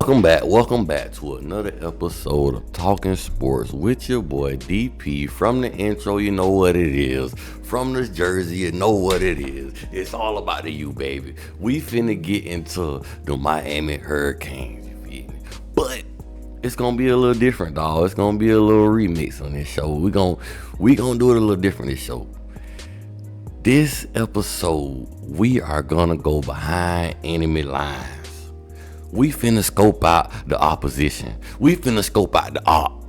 Welcome back to another episode of Talking Sports with your boy DP. From the intro, you know what it is. From this jersey, you know what it is. It's all about the U, baby. We finna get into the Miami Hurricanes, you feel me? But it's gonna be a little different, dog. It's gonna be a little remix on this show. We gonna do it a little different this show. This episode, we are gonna go behind enemy lines. We finna scope out the opposition. We finna scope out the op.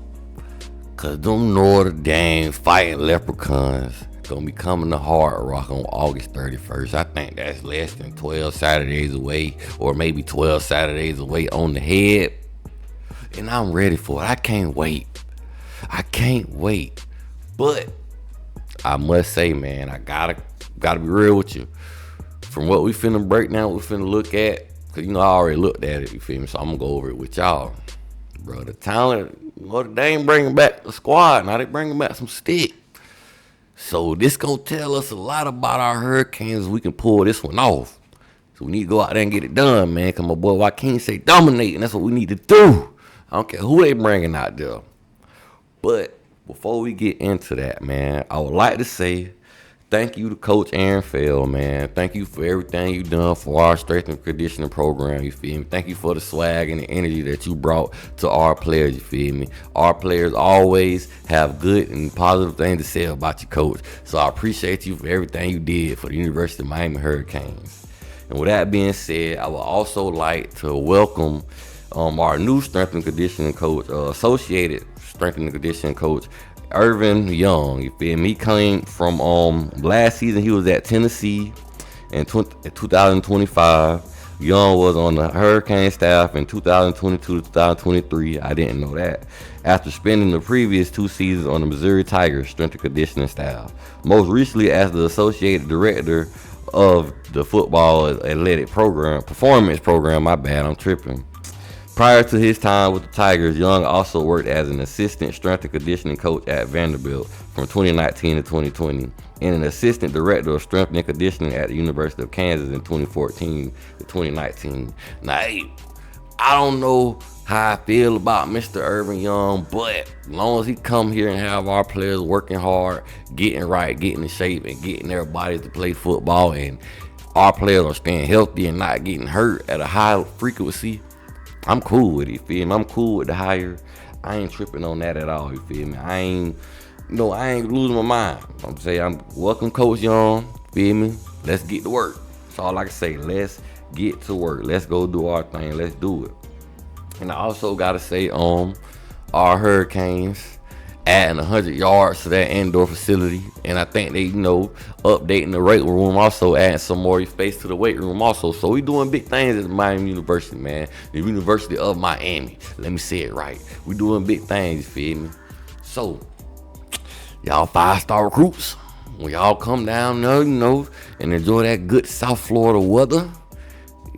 Cause them Notre Lame fighting leprechauns gonna be coming to Hard Rock on August 31st. I think that's less than 12 Saturdays away, or maybe 12 Saturdays away on the head. And I'm ready for it. I can't wait. But I must say, man, I gotta be real with you. From what we finna break down, we finna look at, cause I already looked at it, you feel me? So I'm gonna go over it with y'all. Bro, the talent, they ain't bringing back the squad. Now they bringing back some stick. So this gonna tell us a lot about our Hurricanes. We can pull this one off. So we need to go out there and get it done, man. Cause my boy Joaquin say dominate, and that's what we need to do. I don't care who they bringing out there. But before we get into that, man, I would like to say thank you to Coach Aaron Fell, man. Thank you for everything you done for our strength and conditioning program, you feel me? Thank you for the swag and the energy that you brought to our players, you feel me? Our players always have good and positive things to say about you, Coach. So I appreciate you for everything you did for the University of Miami Hurricanes. And with that being said, I would also like to welcome our new strength and conditioning coach, associated strength and conditioning coach, Irvin Young. You feel me? He came from last season. He was at Tennessee in 2025. Young was on the Hurricane staff in 2022 to 2023. I didn't know that. After spending the previous 2 seasons on the Missouri Tigers strength and conditioning staff, most recently as the associate director of the football athletic program, performance program. My bad, I'm tripping. Prior to his time with the Tigers, Young also worked as an assistant strength and conditioning coach at Vanderbilt from 2019 to 2020, and an assistant director of strength and conditioning at the University of Kansas in 2014 to 2019. Now, hey, I don't know how I feel about Mr. Irvin Young, but as long as he come here and have our players working hard, getting right, getting in shape, and getting their bodies to play football, and our players are staying healthy and not getting hurt at a high frequency, I'm cool with it, you feel me? I'm cool with the hire. I ain't tripping on that at all, you feel me? I ain't losing my mind. I'm saying, I'm welcome Coach Young, feel me? Let's get to work. That's all I can say. Let's get to work. Let's go do our thing. Let's do it. And I also gotta say, our Hurricanes adding 100 yards to that indoor facility, and I think they, updating the weight room, also adding some more space to the weight room also. So we doing big things at Miami University, man. The University of Miami. Let me say it right. We doing big things, you feel me? So, y'all 5-star recruits, when y'all come down there, and enjoy that good South Florida weather,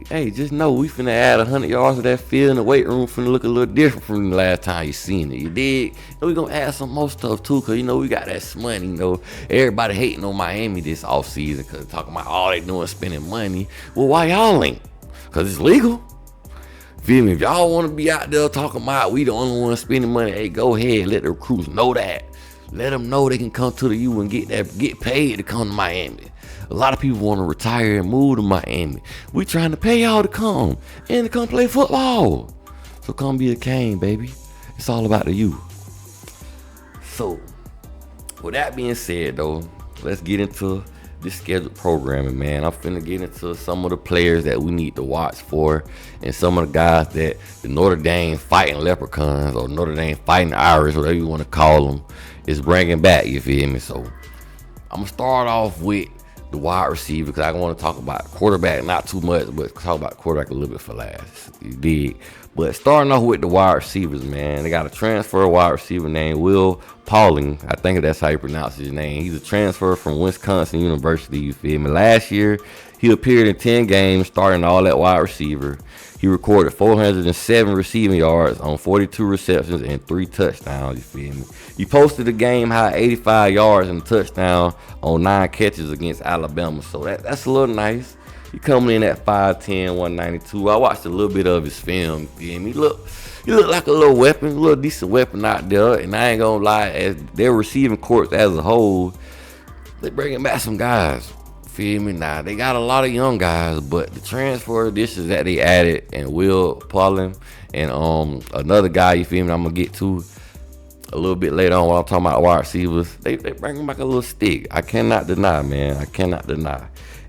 hey, just know we finna add 100 yards to that field, and the weight room finna look a little different from the last time you seen it. You dig? We gonna add some more stuff too, cause we got that money. Everybody hating on Miami this offseason, cause talking about all they doing spending money. Well, why y'all ain't? Cause it's legal. Feel me? If y'all wanna be out there talking about we the only one spending money, hey, go ahead, let the recruits know that. Let them know they can come to the U and get paid to come to Miami. A lot of people want to retire and move to Miami. We trying to pay y'all to come and to come play football. So come be a Cane, baby. It's all about the U. So, with that being said, though, let's get into this scheduled programming, man. I'm finna get into some of the players that we need to watch for, and some of the guys that the Notre Dame fighting leprechauns, or Notre Dame fighting Irish, whatever you want to call them, is bringing back, you feel me? So, I'm gonna start off with the wide receiver, because I want to talk about quarterback, not too much, but talk about quarterback a little bit for last. You dig? But starting off with the wide receivers, man, they got a transfer wide receiver named Will Pauling. I think that's how you pronounce his name. He's a transfer from Wisconsin University, you feel me? Last year, he appeared in 10 games, starting all at wide receiver. He recorded 407 receiving yards on 42 receptions and 3 touchdowns, you feel me? He posted a game-high 85 yards and a touchdown on 9 catches against Alabama. So that's a little nice. He coming in at 5'10", 192. I watched a little bit of his film. He look like a little weapon, a little decent weapon out there. And I ain't gonna lie, as their receiving corps as a whole, they bringing back some guys. Feel me? Now they got a lot of young guys, but the transfer additions that they added, and Will Paulin and another guy, you feel me, I'm gonna get to a little bit later on when I'm talking about wide receivers, they bring back a little stick. I cannot deny, man. I cannot deny.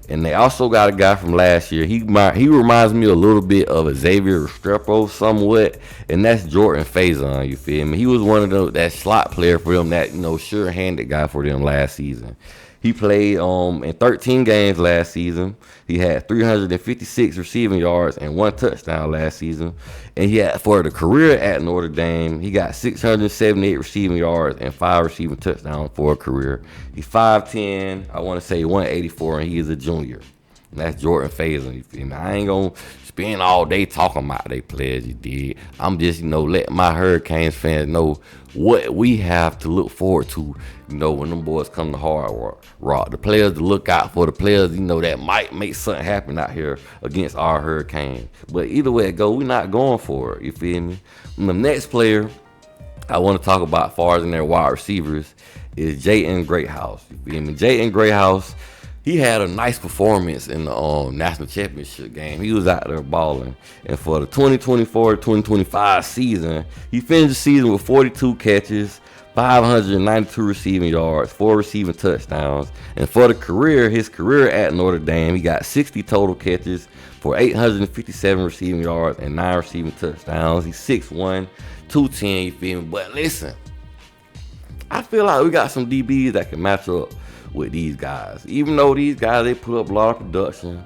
And they also got a guy from last year. He reminds me a little bit of a Xavier Restrepo somewhat, and that's Jordan Faison, you feel me? He was one of those, that slot player for them, that, sure-handed guy for them last season. He played in 13 games last season. He had 356 receiving yards and 1 touchdown last season. And he had, for the career at Notre Dame, he got 678 receiving yards and 5 receiving touchdowns for a career. He's 5'10", I want to say 184, and he is a junior. And that's Jordan Faison, you feel me? I ain't going to spend all day talking about they players you did. I'm just, letting my Hurricanes fans know what we have to look forward to, when them boys come to Hard Rock. The players to look out for, the players, that might make something happen out here against our Hurricanes. But either way it go, we're not going for it, you feel me? And the next player I want to talk about, as far as in their wide receivers, is Jayden Greathouse, you feel me? Jayden Greathouse, he had a nice performance in the national championship game. He was out there balling. And for the 2024-2025 season, he finished the season with 42 catches, 592 receiving yards, 4 receiving touchdowns. And for his career at Notre Dame, he got 60 total catches for 857 receiving yards and 9 receiving touchdowns. He's 6'1", 210, you feel me? But listen, I feel like we got some DBs that can match up with these guys. Even though these guys, they put up a lot of production,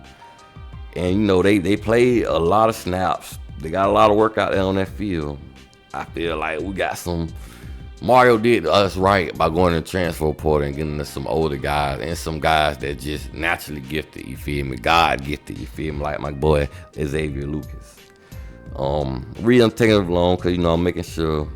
and they play a lot of snaps, they got a lot of work out there on that field. I feel like we got Mario did us right by going to the transfer portal and getting us some older guys and some guys that just naturally gifted, you feel me? God gifted, you feel me? Like my boy Xavier Lucas. Really, I'm taking it long because I'm making sure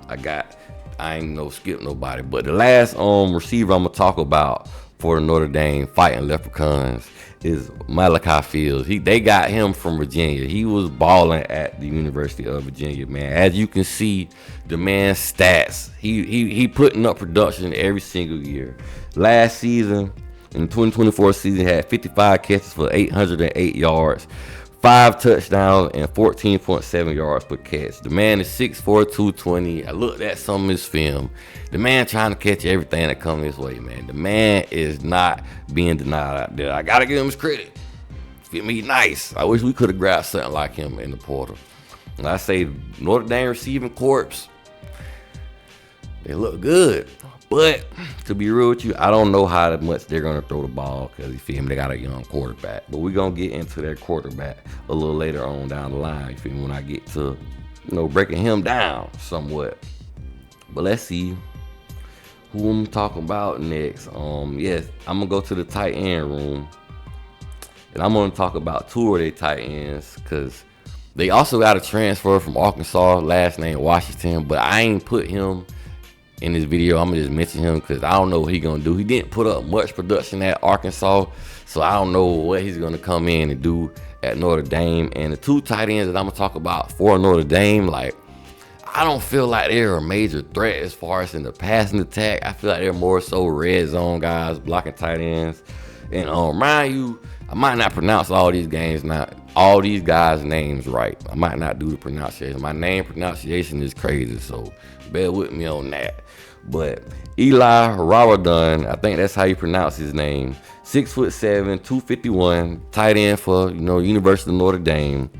I ain't skip nobody. But the last receiver I'm gonna talk about for the Notre Dame Fighting Leprechauns is Malachi Fields. They got him from Virginia. He was balling at the University of Virginia, man. As you can see, the man's stats. He putting up production every single year. Last season, in the 2024 season, he had 55 catches for 808 yards. 5 touchdowns and 14.7 yards per catch. The man is 6'4", 220. I looked at some of his film. The man trying to catch everything that comes his way, man. The man is not being denied out there. I got to give him his credit. Feel me? Nice. I wish we could have grabbed something like him in the portal. And I say Notre Dame receiving corps, they look good. But to be real with you, I don't know how much they're going to throw the ball because, you feel me, they got a young quarterback. But we're going to get into their quarterback a little later on down the line, you feel me, when I get to, breaking him down somewhat. But let's see who I'm talking about next. Yes, I'm going to go to the tight end room. And I'm going to talk about 2 of their tight ends because they also got a transfer from Arkansas, last name Washington. But I ain't put him in this video. I'm gonna just mention him because I don't know what he's gonna do. He didn't put up much production at Arkansas, so I don't know what he's gonna come in and do at Notre Dame. And the 2 tight ends that I'm gonna talk about for Notre Dame, I don't feel like they're a major threat as far as in the passing attack. I feel like they're more so red zone guys, blocking tight ends. And remind you, I might not pronounce all these guys' names right. I might not do the pronunciation. My name pronunciation is crazy, so bear with me on that. But Eli Raradon, I think that's how you pronounce his name. 6'7", 251, tight end for University of Notre Dame.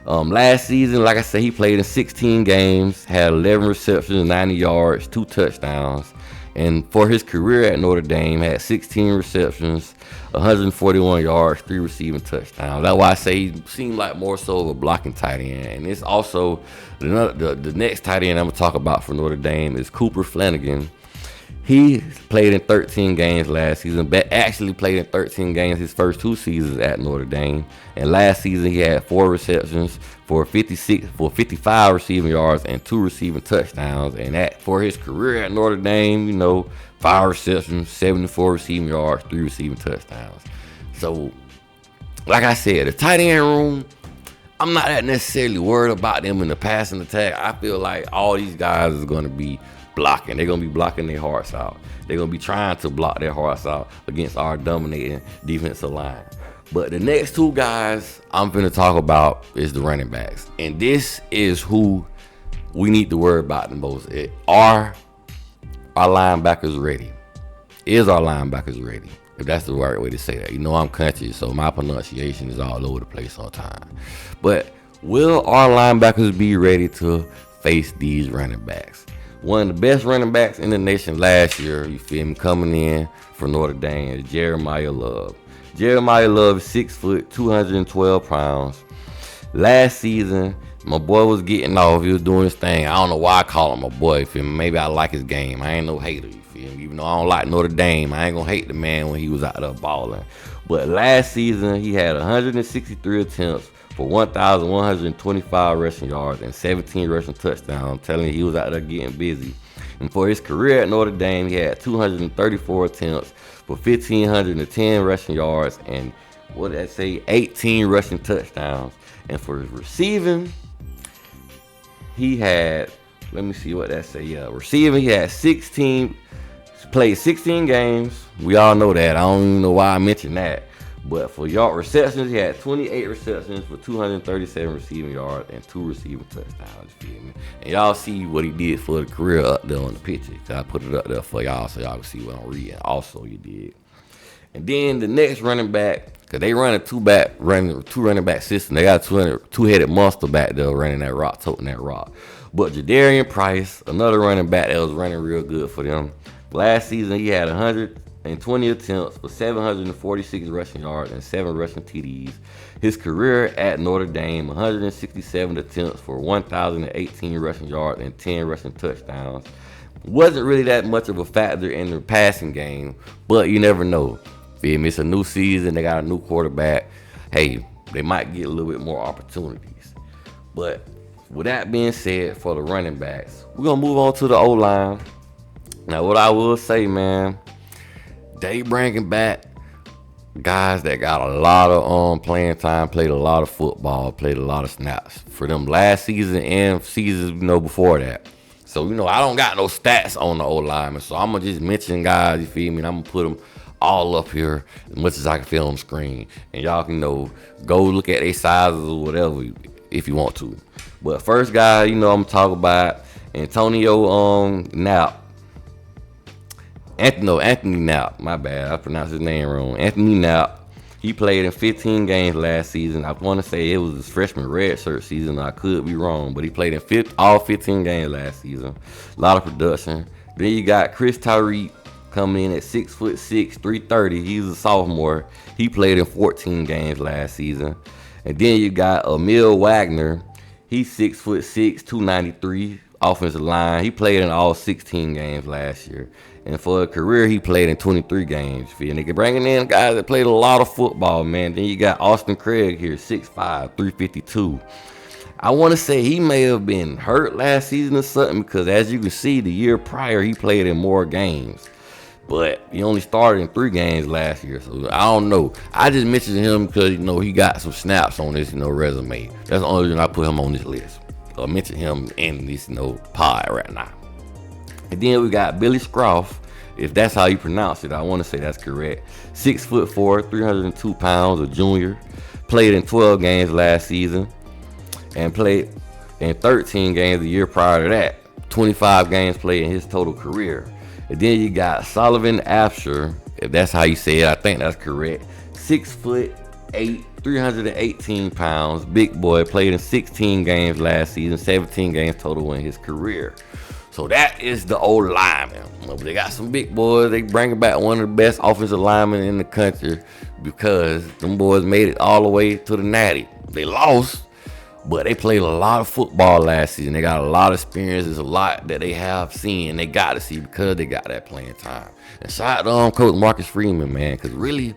Last season, like I said, he played in 16 games, had 11 receptions, 90 yards, 2 touchdowns. And for his career at Notre Dame, had 16 receptions, 141 yards, 3 receiving touchdowns. That's why I say he seemed like more so of a blocking tight end. And it's also the next tight end I'm going to talk about for Notre Dame is Cooper Flanagan. He played in 13 games last season, but actually played in 13 games his first 2 seasons at Notre Dame. And last season he had 4 receptions for 55 receiving yards and 2 receiving touchdowns. And that for his career at Notre Dame, 5 receptions, 74 receiving yards, 3 receiving touchdowns. So like I said, the tight end room, I'm not that necessarily worried about them in the passing attack. I feel like all these guys is going to be blocking. They're going to be blocking their hearts out. They're going to be trying to block their hearts out against our dominating defensive line. But the next two guys I'm going to talk about is the running backs. And this is who we need to worry about the most. Are our linebackers ready? Is our linebackers ready? If that's the right way to say that. You know I'm country, so my pronunciation is all over the place sometimes. But will our linebackers be ready to face these running backs? One of the best running backs in the nation last year, you feel me, coming in for Notre Dame is Jeremiah Love. Jeremiah Love is 6 foot, 212 pounds. Last season, my boy was getting off. He was doing his thing. I don't know why I call him my boy. Feel me? Maybe I like his game. I ain't no hater. You feel me? Even though I don't like Notre Dame, I ain't gonna hate the man when he was out there balling. But last season, he had 163 attempts for 1,125 rushing yards and 17 rushing touchdowns. I'm telling you, he was out there getting busy. And for his career at Notre Dame, he had 234 attempts for 1,510 rushing yards and 18 rushing touchdowns. And for his receiving, he had, let me see what that say. Yeah, receiving, he had played 16 games. We all know that. I don't even know why I mentioned that. But for yard receptions, he had 28 receptions for 237 receiving yards and 2 receiving touchdowns. You feel me? And y'all see what he did for the career up there on the picture. I put it up there for y'all so y'all can see what I'm reading. Also, you did. And then the next running back, because they run a two running back system. They got a two-headed monster back there running that rock, toting that rock. But Jadarian Price, another running back that was running real good for them. Last season, he had 120 attempts for 746 rushing yards and 7 rushing TDs. His career at Notre Dame, 167 attempts for 1,018 rushing yards and 10 rushing touchdowns. Wasn't really that much of a factor in the passing game, but you never know. Feel me? It's a new season. They got a new quarterback. Hey, they might get a little bit more opportunities. But with that being said, for the running backs, we're going to move on to the O-line. Now, what I will say, man, they bringing back guys that got a lot of playing time, played a lot of football, played a lot of snaps for them last season and seasons, before that. So, I don't got no stats on the O-lineman, so I'm going to just mention guys, you feel me, and I'm going to put them all up here as much as I can fit on the screen. And y'all can, go look at their sizes or whatever if you want to. But first guy, I'm going to talk about Antonio Knapp. Anthony Knapp. My bad, I pronounced his name wrong. Anthony Knapp. He played in 15 games last season. I want to say it was his freshman redshirt season. I could be wrong, but he played in all 15 games last season. A lot of production. Then you got Chris Tyree coming in at 6'6", 330. He's a sophomore. He played in 14 games last season. And then you got Emil Wagner. He's 6'6", 293, offensive line. He played in all 16 games last year. And for a career, he played in 23 games. And they can bringing in guys that played a lot of football, man. Then you got Austin Craig here, 6'5", 352. I want to say he may have been hurt last season or something because, as you can see, the year prior, he played in more games. But he only started in 3 games last year, so I don't know. I just mentioned him because, he got some snaps on this, resume. That's the only reason I put him on this list. I mentioned him in this, pod right now. And then we got Billy Scroff, if that's how you pronounce it. I want to say that's correct. 6'4", 302 pounds, a junior. Played in 12 games last season and played in 13 games the year prior to that. 25 games played in his total career. And then you got Sullivan Afshar, if that's how you say it. I think that's correct. 6'8", 318 pounds, big boy. Played in 16 games last season, 17 games total in his career. So that is the old lineman. They got some big boys. They bringing back one of the best offensive linemen in the country because them boys made it all the way to the Natty. They lost, but they played a lot of football last season. They got a lot of experience. There's a lot that they have seen. They got to see because they got that playing time. And shout out to Coach Marcus Freeman, man, because really,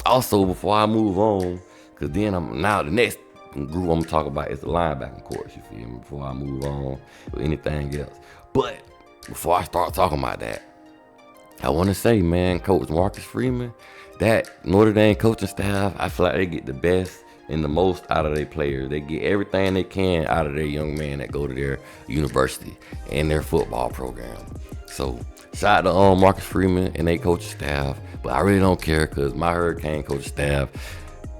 also before I move on, because then the next group I'm going to talk about is the linebacking course, you feel me, before I move on with anything else. But before I start talking about that, I want to say, man, Coach Marcus Freeman, that Notre Dame coaching staff, I feel like they get the best and the most out of their players. They get everything they can out of their young men that go to their university and their football program. So shout out to Marcus Freeman and their coaching staff. But I really don't care because my Hurricane coaching staff,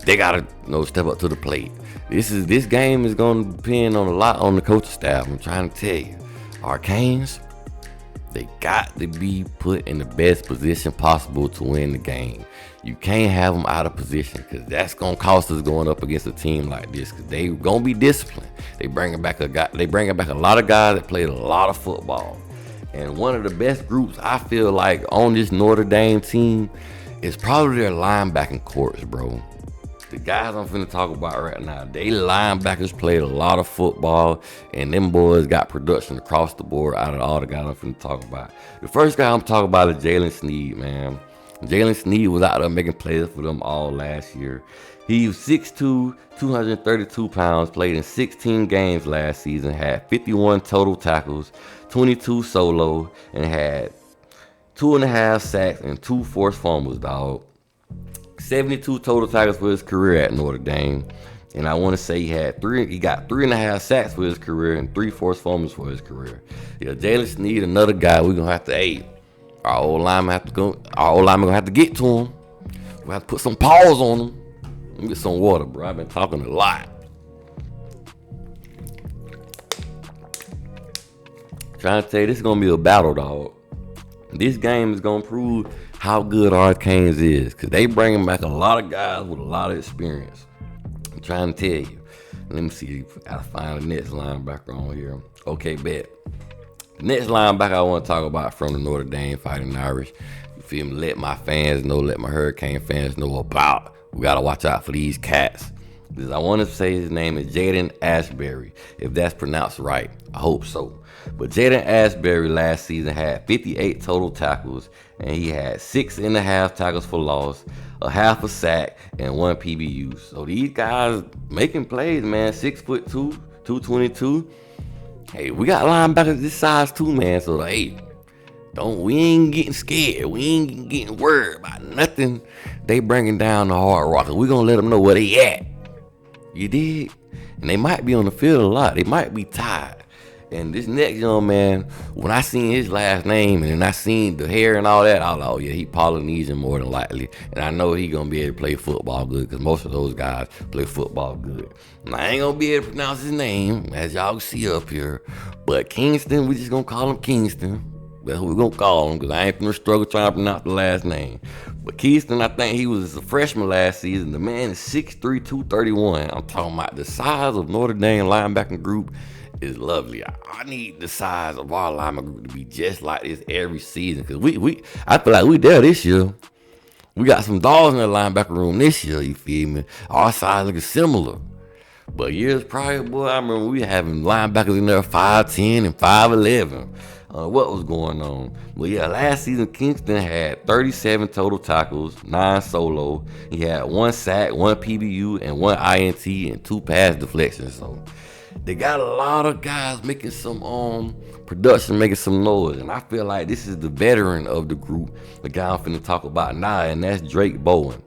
they gotta step up to the plate. This game is gonna depend on a lot on the coaching staff. I'm trying to tell you, our Canes, they got to be put in the best position possible to win the game. You can't have them out of position because that's gonna cost us going up against a team like this. Because they gonna be disciplined. They bringing back a lot of guys that played a lot of football. And one of the best groups I feel like on this Notre Dame team is probably their linebacking corps, bro. The guys I'm finna talk about right now, they linebackers played a lot of football, and them boys got production across the board out of all the guys I'm finna talk about. The first guy I'm talking about is Jalen Sneed, man. Jalen Sneed was out there making plays for them all last year. He was 6'2", 232 pounds, played in 16 games last season, had 51 total tackles, 22 solo, and had 2.5 sacks and 2 forced fumbles, dog. 72 total tackles for his career at Notre Dame. And I want to say he got 3.5 sacks for his career and 3 forced fumbles for his career. Yeah, Jalen Sneed, another guy we're gonna have to our old lineman gonna have to get to him. We have to put some pause on him. Let me get some water, bro. I've been talking a lot. Trying to tell you, this is gonna be a battle, dog. This game is gonna prove how good our Canes is, because they bringing back a lot of guys with a lot of experience. I'm trying to tell you. Let me see. I gotta find the next linebacker on here. Okay, bet. The next linebacker I want to talk about from the Notre Dame Fighting Irish. You feel me? Let my Hurricane fans know about. We gotta watch out for these cats. I want to say his name is Jaden Ashbury, if that's pronounced right. I hope so. But Jaden Ashbury last season had 58 total tackles, and he had 6.5 tackles for loss, a half a sack, and 1 PBU. So these guys making plays, man. 6'2", 222. Hey, we got linebackers this size too, man. So we ain't getting scared. We ain't getting worried about nothing. They bringing down the Hard Rock. We gonna let them know where they at. You dig? And they might be on the field a lot. They might be tired. And this next young man, when I seen his last name and then I seen the hair and all that, I was like, oh yeah, he Polynesian more than likely. And I know he gonna be able to play football good because most of those guys play football good. And I ain't gonna be able to pronounce his name, as y'all can see up here. But Kingston, we just gonna call him Kingston. That's what we're gonna call him, because I ain't gonna struggle trying to pronounce the last name. But Kingston, I think he was a freshman last season. The man is 6'3", 231. I'm talking about the size of Notre Dame linebacking group is lovely. I need the size of our linebacker group to be just like this every season, because I feel like we there this year. We got some dogs in the linebacker room this year, you feel me? Our size looking similar. But years prior, boy, I remember we having linebackers in there 5'10" and 5'11". What was going on? But yeah, last season Kingston had 37 total tackles, 9 solo. He had 1 sack, 1 PBU, and 1 INT, and 2 pass deflections. So they got a lot of guys making some production, making some noise. And I feel like this is the veteran of the group, the guy I'm finna talk about now, and that's Drake Bowen.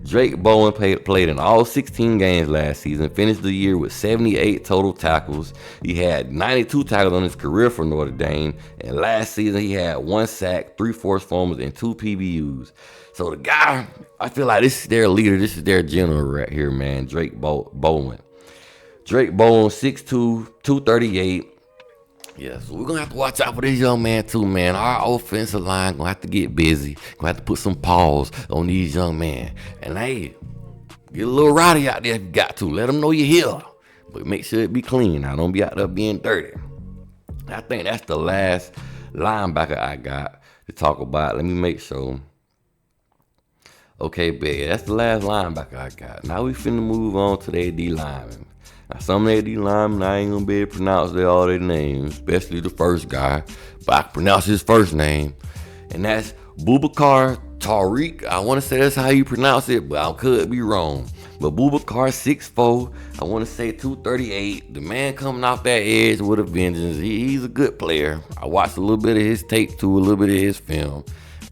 Drake Bowen played in all 16 games last season, finished the year with 78 total tackles. He had 92 tackles on his career for Notre Dame, and last season he had 1 sack, 3 forced fumbles, and 2 PBUs. So the guy, I feel like this is their leader, this is their general right here, man, Drake Bowen. Drake Bowen, 6'2", 238. Yeah, so we're going to have to watch out for this young man too, man. Our offensive line going to have to get busy. Going to have to put some pause on these young men. And hey, get a little rowdy out there if you got to. Let them know you're here. But make sure it be clean. Now, don't be out there being dirty. I think that's the last linebacker I got to talk about. Let me make sure. Okay, babe, that's the last linebacker I got. Now we finna move on to their D linemen. Now, some of their D linemen, I ain't gonna be able to pronounce all their names, especially the first guy, but I can pronounce his first name, and that's Boubacar Tariq. I want to say that's how you pronounce it, but I could be wrong. But Boubacar, 6'4", I want to say 238. The man coming off that edge with a vengeance. He's a good player. I watched a little bit of his tape too, a little bit of his film.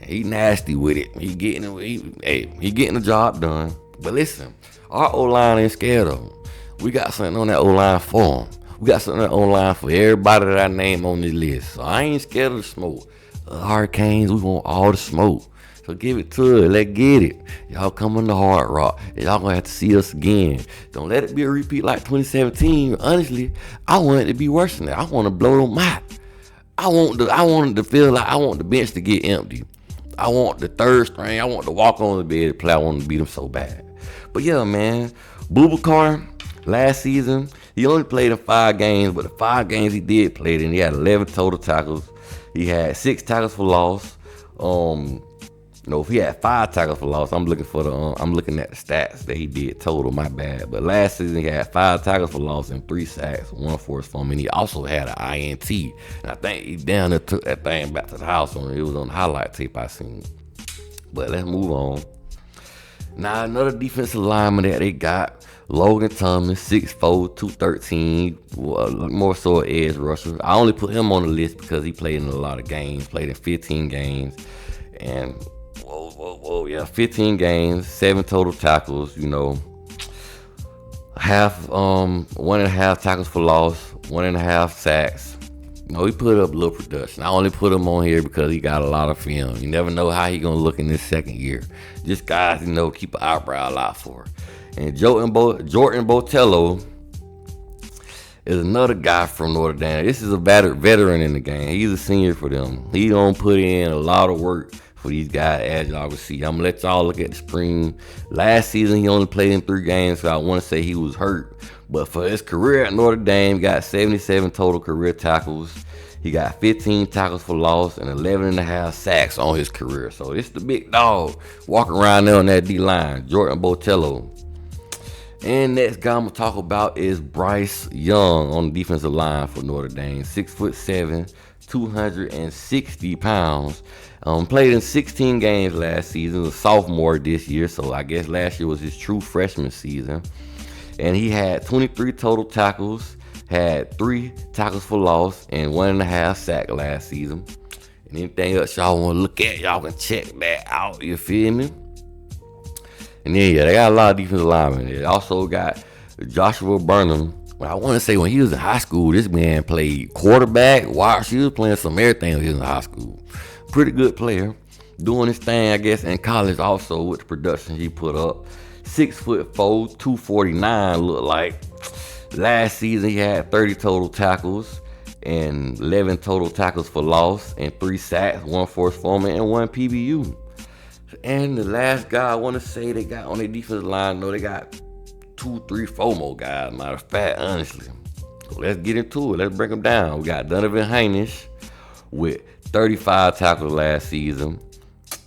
He nasty with it. He getting the job done. But listen, our O-line ain't scared of him. We got something on that O-line for him. We got something on that O-line for everybody that I name on this list. So I ain't scared of the smoke. Hurricanes, we want all the smoke. So give it to it. Let's get it. Y'all coming to Hard Rock. Y'all gonna have to see us again. Don't let it be a repeat like 2017. Honestly, I want it to be worse than that. I want to blow them out. I want it to feel like I want the bench to get empty. I want the third string. I want to walk on the bed to play. I want to beat them so bad. But yeah, man, Boubacar last season he only played in 5 games, but the 5 games he did play in, he had 11 total tackles. He had 6 tackles for loss. If he had 5 tackles for loss, I'm looking at the stats that he did total. My bad. But last season he had 5 tackles for loss and 3 sacks, 1 forced fumble. And he also had an INT. And I think he down there took that thing back to the house. It was on the highlight tape I seen. But let's move on. Now another defensive lineman that they got, Logan Thomas, 6'4", 213, more so an edge rusher. I only put him on the list because he played in a lot of games, played in 15 games. And 15 games, 7 total tackles, 1.5 tackles for loss, 1.5 sacks. He put up a little production. I only put him on here because he got a lot of film. You never know how he gonna look in this second year. Just guys, keep an eyebrow out for. And Jordan Botello is another guy from Notre Dame. This is a veteran in the game. He's a senior for them. He gonna put in a lot of work for these guys, as y'all can see. I'm gonna let y'all look at the screen. Last season he only played in 3 games, so I want to say he was hurt. But for his career at Notre Dame, he got 77 total career tackles. He got 15 tackles for loss and 11.5 sacks on his career. So it's the big dog walking around there on that D-line, Jordan Botello. And next guy I'm gonna talk about is Bryce Young on the defensive line for Notre Dame. 6'7", 260 pounds. Played in 16 games last season. A sophomore this year, so I guess last year was his true freshman season. And he had 23 total tackles, had 3 tackles for loss, and 1.5 sack last season. And anything else y'all want to look at, y'all can check that out. You feel me? And then they got a lot of defensive linemen. They also got Joshua Burnham. I want to say when he was in high school, this man played quarterback, wide receiver. He was playing some everything when he was in high school. Pretty good player. Doing his thing, I guess, in college also with the production he put up. 6'4", 249 looked like. Last season he had 30 total tackles and 11 total tackles for loss and 3 sacks, 1 forced fumble, and 1 PBU. And the last guy I want to say they got on their defensive line, they got 2, 3, 4 more guys, matter of fact, honestly. So let's get into it. Let's break them down. We got Donovan Heinisch with 35 tackles last season.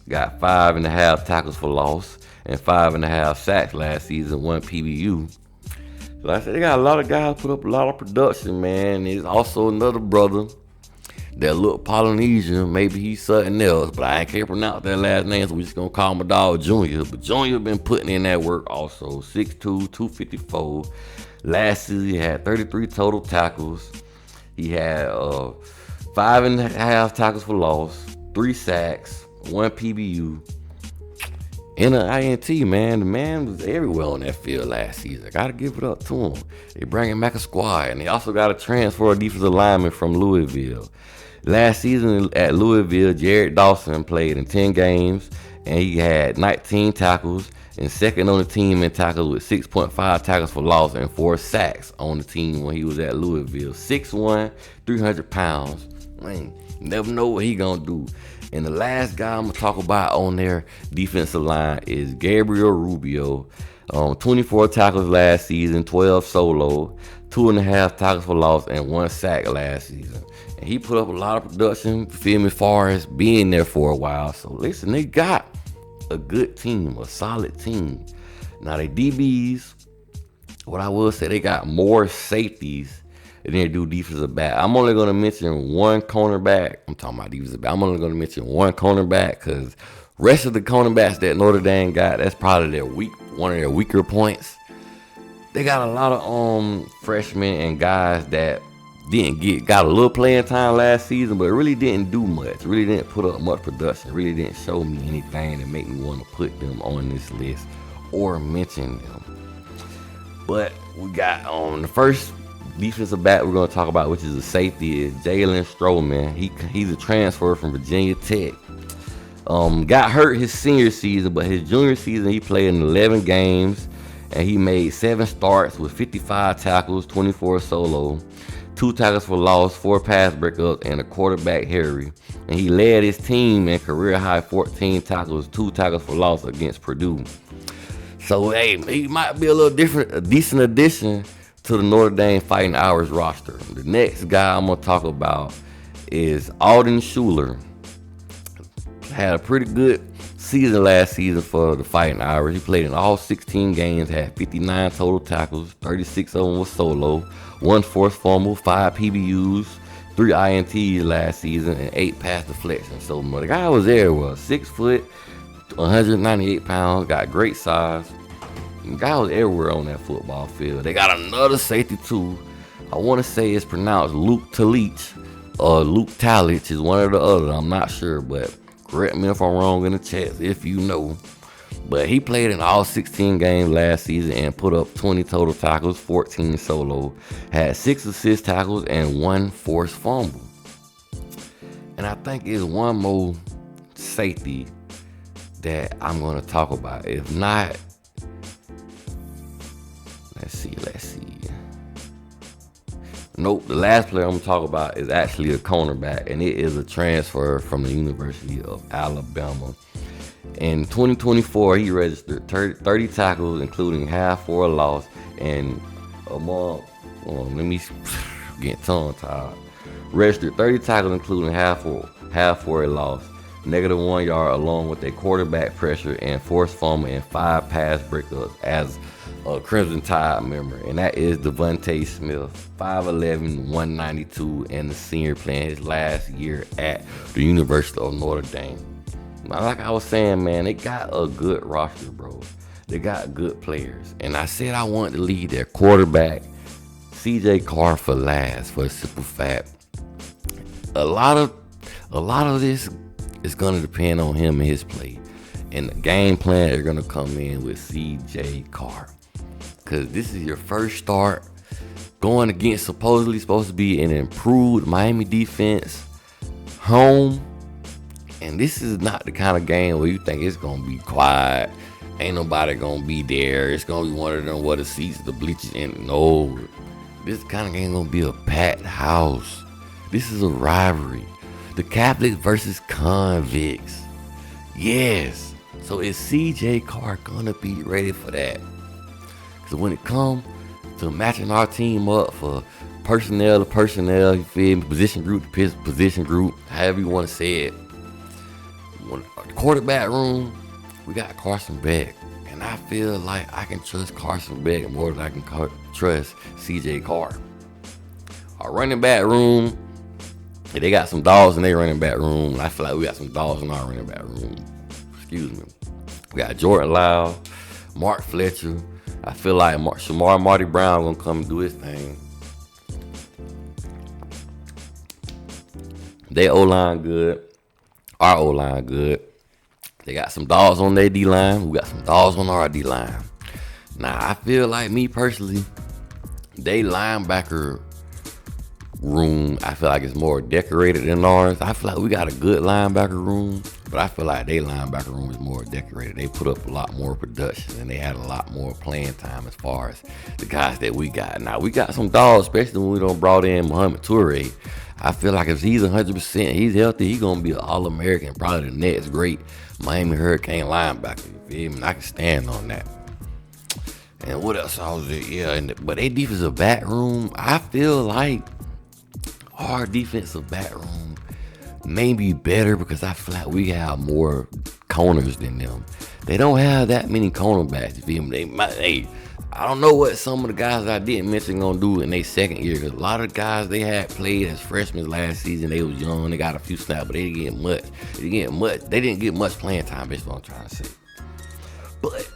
Got 5.5 tackles for loss and 5.5 sacks last season, 1 PBU. So like I said, they got a lot of guys put up a lot of production, man. There's also another brother that look Polynesian. Maybe he's something else, but I can't pronounce that last name, so we just gonna call him a dog Junior. But Junior been putting in that work also. 6'2", 254. Last season he had 33 total tackles. He had 5.5 tackles for loss, 3 sacks, 1 PBU, and an INT, man. The man was everywhere on that field last season. I gotta give it up to him. They bringing back a squad, and they also got a transfer of defensive lineman from Louisville. Last season at Louisville, Jared Dawson played in 10 games, and he had 19 tackles, and second on the team in tackles with 6.5 tackles for loss and 4 sacks on the team when he was at Louisville. 6'1", 300 pounds. Man, never know what he gonna do. And the last guy I'm gonna talk about on their defensive line is Gabriel Rubio. 24 tackles last season, 12 solo, 2.5 tackles for loss, and 1 sack last season. And he put up a lot of production, as far as being there for a while. So listen, they got a good team, a solid team. Now they DBs, what I will say, they got more safeties than they do defensive back. I'm only going to mention one cornerback. I'm talking about defensive back. I'm only going to mention one cornerback because rest of the cornerbacks that Notre Dame got, that's probably one of their weaker points. They got a lot of freshmen and guys that got a little playing time last season, but really didn't do much. Really didn't put up much production. Really didn't show me anything that make me want to put them on this list or mention them. But we got the first defensive back we're going to talk about, which is a safety, is Jalen Stroman. He's a transfer from Virginia Tech. Got hurt his senior season, but his junior season he played in 11 games, and he made 7 starts with 55 tackles, 24 solo, 2 tackles for loss, 4 pass breakups, and a quarterback hurry. And he led his team in career high 14 tackles, 2 tackles for loss against Purdue. So hey, he might be a decent addition to the Notre Dame Fighting Irish roster. The next guy I'm gonna talk about is Alden Schuler. Had a pretty good season last season for the Fighting Irish. He played in all 16 games, had 59 total tackles, 36 of them was solo, 1 forced fumble, 5 PBUs, 3 INTs last season, and 8 pass deflections. So the guy was there, 6 foot, 198 pounds, got great size. The guy was everywhere on that football field. They got another safety too. I want to say it's pronounced Luke Talich or Luke Talich is one or the other. I'm not sure, but correct me if I'm wrong in the chat if you know. But he played in all 16 games last season and put up 20 total tackles, 14 solo, had 6 assist tackles, and 1 forced fumble. And I think it's one more safety that I'm going to talk about. If not, let's see. Nope, the last player I'm going to talk about is actually a cornerback, and it is a transfer from the University of Alabama. In 2024, he registered 30 tackles, including half for a loss, and let me get tongue-tied. Registered 30 tackles, including half for a loss, -1 yard, along with a quarterback pressure and forced fumble and 5 pass breakups as a Crimson Tide member, and that is Devontae Smith, 5'11", 192, and the senior playing his last year at the University of Notre Dame. Now, like I was saying, man, they got a good roster, bro. They got good players, and I said I wanted to leave their quarterback, CJ Carr, for last, for a simple fact. A lot of this is gonna depend on him and his play, and the game plan they're gonna come in with CJ Carr. Because this is your first start going against supposedly supposed to be an improved Miami defense home. And this is not the kind of game where you think it's going to be quiet. Ain't nobody going to be there. It's going to be one of them where the seats, the bleachers, and no. This kind of game going to be a packed house. This is a rivalry. The Catholics versus convicts. Yes. So is CJ Carr going to be ready for that? Because when it comes to matching our team up for personnel to personnel, you feel me, position group to position group, however you want to say it. When the quarterback room, we got Carson Beck. And I feel like I can trust Carson Beck more than I can trust CJ Carr. Our running back room, they got some dogs in their running back room. I feel like we got some dogs in our running back room. Excuse me. We got Jordan Lyle, Mark Fletcher. I feel like Shamar Marty Brown gonna come and do his thing. They O-line good. Our O-line good. They got some dogs on their D-line. We got some dogs on our D-line. Now, I feel like, me personally, they linebacker room, I feel like it's more decorated than ours. I feel like we got a good linebacker room, but I feel like their linebacker room is more decorated. They put up a lot more production, and they had a lot more playing time as far as the guys that we got. Now, we got some dogs, especially when we done brought in Muhammad Toure. I feel like if he's 100%, he's healthy, he's going to be an All-American, probably the next great Miami Hurricane linebacker. You feel me? I can stand on that. And what else I was there? Yeah, but their defensive back room, I feel like our defensive back room may be better because I feel like we have more corners than them. They don't have that many cornerbacks. You feel me? I don't know what some of the guys I didn't mention gonna do in their second year. Because a lot of the guys they had played as freshmen last season, they was young. They got a few snaps, but they didn't get much. They didn't get much playing time. That's what I'm trying to say. But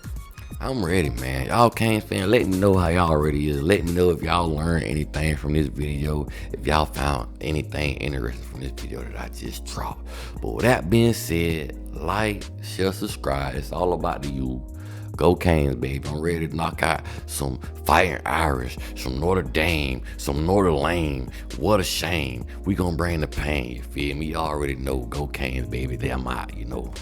I'm ready, man. Y'all Canes fan, let me know how y'all ready is. Let me know if y'all learned anything from this video. If y'all found anything interesting from this video that I just dropped. But with that being said, like, share, subscribe. It's all about the you. Go Canes, baby. I'm ready to knock out some Fighting Irish, some Notre Dame, some Notre Lame. What a shame. We gonna bring the pain, you feel me? You already know. Go Canes, baby. Damn out, you know.